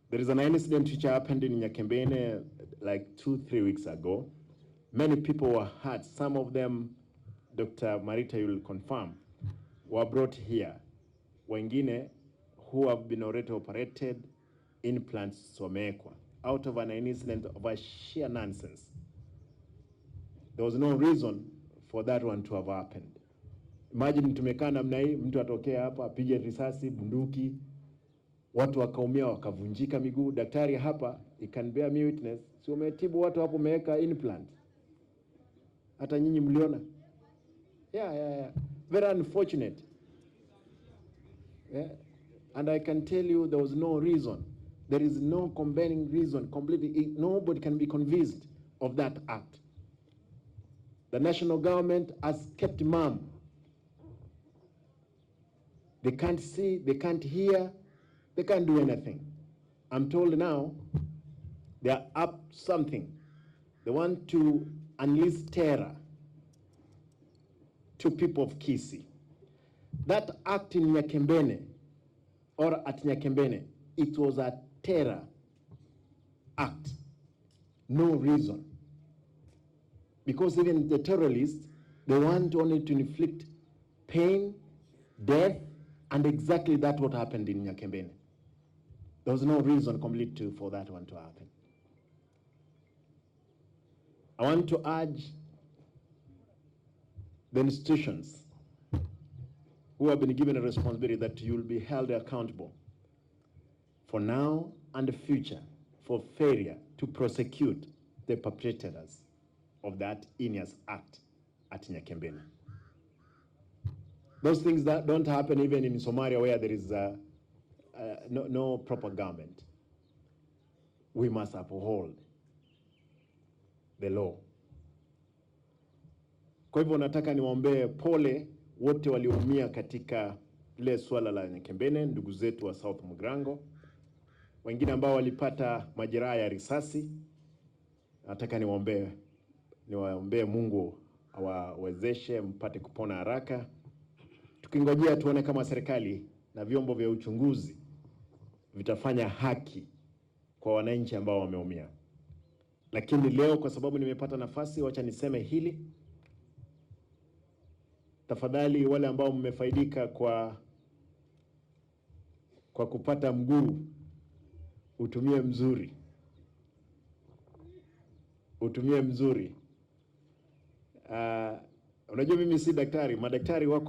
There is an incident which happened in Nyakembene like 2-3 weeks ago. Many people were hurt. Some of them, Dr. Marita, you will confirm, were brought here. Wengine who have been already operated, implants somekwa, out of an incident of a sheer nonsense. There was no reason for that one to have happened. Imagine tumekaa namna hii, mtu atokea hapa apige risasi, bunduki, watu wakaumia wakavunjika miguu. Daktari hapa, he can bear me witness, si umetibu watu hapo umeweka implant. Hata nyinyi mliona? Yeah. Very unfortunate. Yeah. And I can tell you there was no reason. There is no compelling reason. Completely, nobody can be convinced of that act. The national government has kept mum. They can't see, they can't hear, they can't do anything. I'm told now they are up something. They want to unleash terror to people of Kisii. That act in Nyakembene, or at Nyakembene, it was a terror act. No reason. Because even the terrorists, they want only to inflict pain, death, and exactly that what happened in Nyakembene. There was no reason complete for that one to happen. I want to urge the institutions who have been given a responsibility that you will be held accountable for now and the future for failure to prosecute the perpetrators of that heinous act at Nyakembene. Those things that don't happen even in Somalia where there is no proper government. We must uphold the law. Kwa hivyo nataka niwaombee pole wote walioumia katika ile swala la Nyakembene, ndugu zetu wa S.Mugirango, wengine ambao walipata majeraha ya risasi. Nataka niwaombee Mungu awawezeshe mpate kupona haraka. Tukingojea tuone kama serikali na vyombo vya uchunguzi vitafanya haki kwa wananchi ambao wameumia. Lakini leo kwa sababu nimepata nafasi, wacha niseme hili. Tafadhali wale ambao mmefaidika kwa kupata mguu, utumie mzuri. Utumie mzuri. Unajua mimi si daktari, madaktari wako